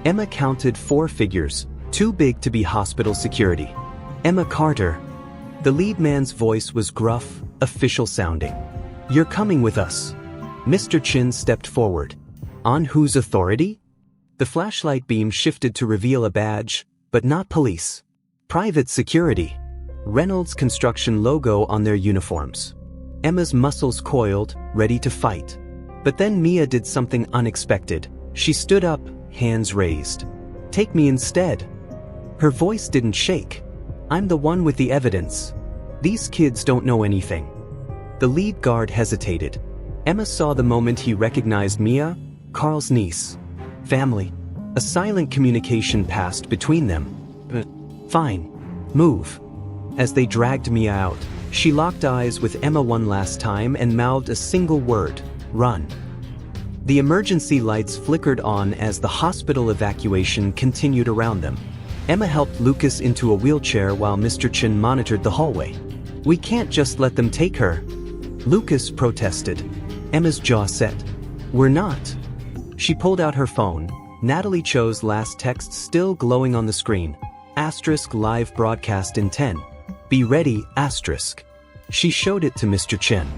Emma counted 4 figures, too big to be hospital security. "Emma Carter." The lead man's voice was gruff, official sounding. "You're coming with us." Mr. Chin stepped forward. "On whose authority?" The flashlight beam shifted to reveal a badge, but not police. Private security. Reynolds Construction logo on their uniforms. Emma's muscles coiled, ready to fight. But then Mia did something unexpected. She stood up, hands raised. "Take me instead." Her voice didn't shake. "I'm the one with the evidence. These kids don't know anything." The lead guard hesitated. Emma saw the moment he recognized Mia, Carl's niece. Family. A silent communication passed between them. "Fine. Move." As they dragged Mia out, she locked eyes with Emma one last time and mouthed a single word: "Run." The emergency lights flickered on as the hospital evacuation continued around them. Emma helped Lucas into a wheelchair while Mr. Chin monitored the hallway. "We can't just let them take her." Lucas protested. Emma's jaw set. "We're not." She pulled out her phone. Natalie Cho's last text still glowing on the screen. * live broadcast in 10. "Be ready, *. She showed it to Mr. Chen.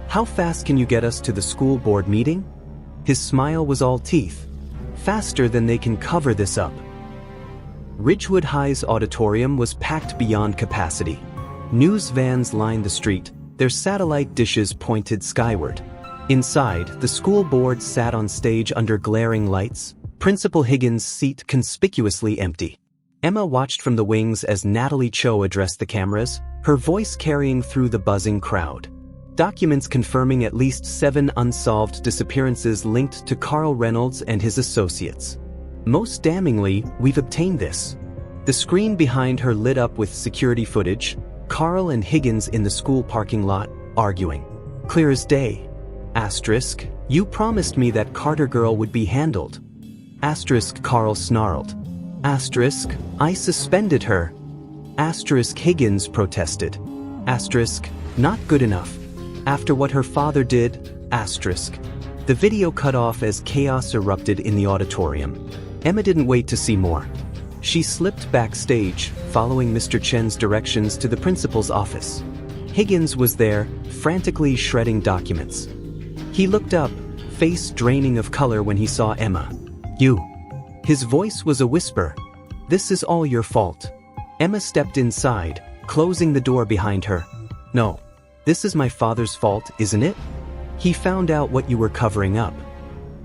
"How fast can you get us to the school board meeting?" His smile was all teeth. "Faster than they can cover this up." Ridgewood High's auditorium was packed beyond capacity. News vans lined the street, their satellite dishes pointed skyward. Inside, the school board sat on stage under glaring lights, Principal Higgins' seat conspicuously empty. Emma watched from the wings as Natalie Cho addressed the cameras, her voice carrying through the buzzing crowd. Documents confirming at least 7 unsolved disappearances linked to Carl Reynolds and his associates. "Most damningly, we've obtained this." The screen behind her lit up with security footage, Carl and Higgins in the school parking lot, arguing. "Clear as day. *, you promised me that Carter girl would be handled." Asterisk Carl snarled. Asterisk, I suspended her. Asterisk Higgins protested. Asterisk, not good enough. After what her father did, asterisk. The video cut off as chaos erupted in the auditorium. Emma didn't wait to see more. She slipped backstage, following Mr. Chen's directions to the principal's office. Higgins was there, frantically shredding documents. He looked up, face draining of color when he saw Emma. You. His voice was a whisper. This is all your fault. Emma stepped inside, closing the door behind her. No. This is my father's fault, isn't it? He found out what you were covering up.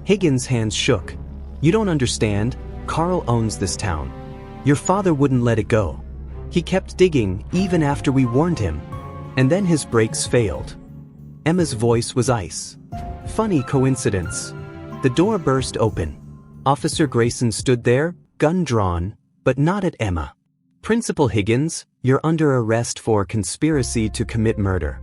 Higgins' hands shook. You don't understand, Carl owns this town. Your father wouldn't let it go. He kept digging even after we warned him. And then his brakes failed. Emma's voice was ice. Funny coincidence. The door burst open. Officer Grayson stood there, gun drawn, but not at Emma. Principal Higgins, you're under arrest for conspiracy to commit murder.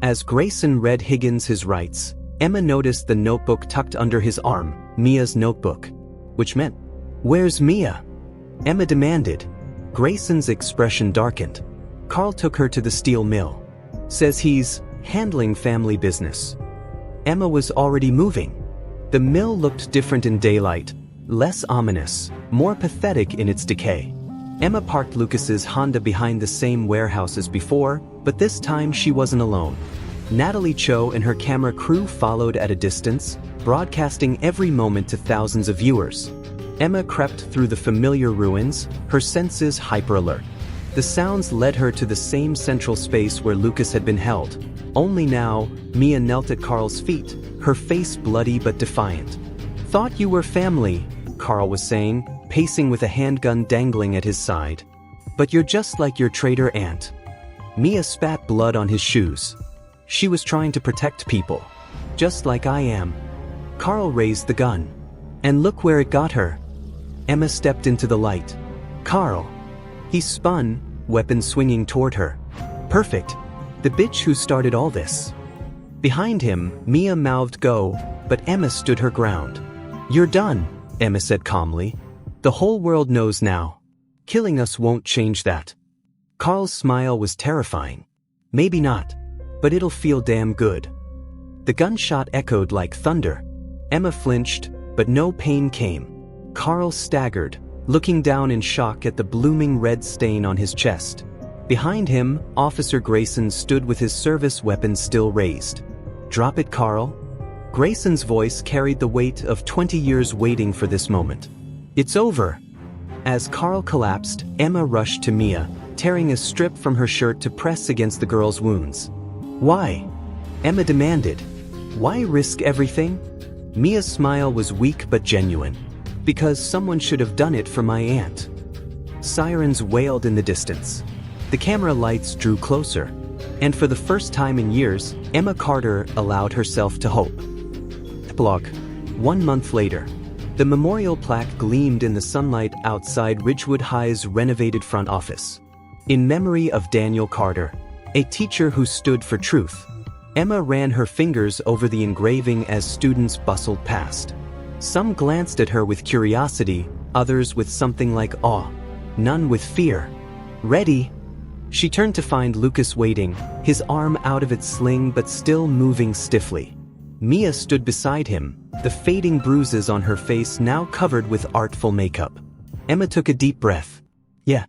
As Grayson read Higgins his rights, Emma noticed the notebook tucked under his arm, Mia's notebook. Which meant, where's Mia? Emma demanded. Grayson's expression darkened. Carl took her to the steel mill. Says he's handling family business. Emma was already moving. The mill looked different in daylight, less ominous, more pathetic in its decay. Emma parked Lucas's Honda behind the same warehouse as before, but this time she wasn't alone. Natalie Cho and her camera crew followed at a distance, broadcasting every moment to thousands of viewers. Emma crept through the familiar ruins, her senses hyper-alert. The sounds led her to the same central space where Lucas had been held. Only now, Mia knelt at Carl's feet, her face bloody but defiant. Thought you were family, Carl was saying, pacing with a handgun dangling at his side. But you're just like your traitor aunt. Mia spat blood on his shoes. She was trying to protect people. Just like I am. Carl raised the gun. And look where it got her. Emma stepped into the light. Carl. He spun, weapon swinging toward her. Perfect. The bitch who started all this. Behind him, Mia mouthed go, but Emma stood her ground. You're done, Emma said calmly. The whole world knows now. Killing us won't change that. Carl's smile was terrifying. Maybe not, but it'll feel damn good. The gunshot echoed like thunder. Emma flinched, but no pain came. Carl staggered, looking down in shock at the blooming red stain on his chest. Behind him, Officer Grayson stood with his service weapon still raised. Drop it, Carl. Grayson's voice carried the weight of 20 years waiting for this moment. It's over. As Carl collapsed, Emma rushed to Mia, tearing a strip from her shirt to press against the girl's wounds. Why? Emma demanded. Why risk everything? Mia's smile was weak but genuine. Because someone should have done it for my aunt. Sirens wailed in the distance. The camera lights drew closer. And for the first time in years, Emma Carter allowed herself to hope. Epilogue. 1 month later. The memorial plaque gleamed in the sunlight outside Ridgewood High's renovated front office. In memory of Daniel Carter, a teacher who stood for truth. Emma ran her fingers over the engraving as students bustled past. Some glanced at her with curiosity, others with something like awe. None with fear. Ready? She turned to find Lucas waiting, his arm out of its sling but still moving stiffly. Mia stood beside him, the fading bruises on her face now covered with artful makeup. Emma took a deep breath. Yeah.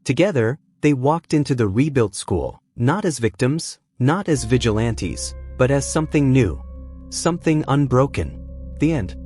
Together, they walked into the rebuilt school, not as victims, not as vigilantes, but as something new. Something unbroken. The end.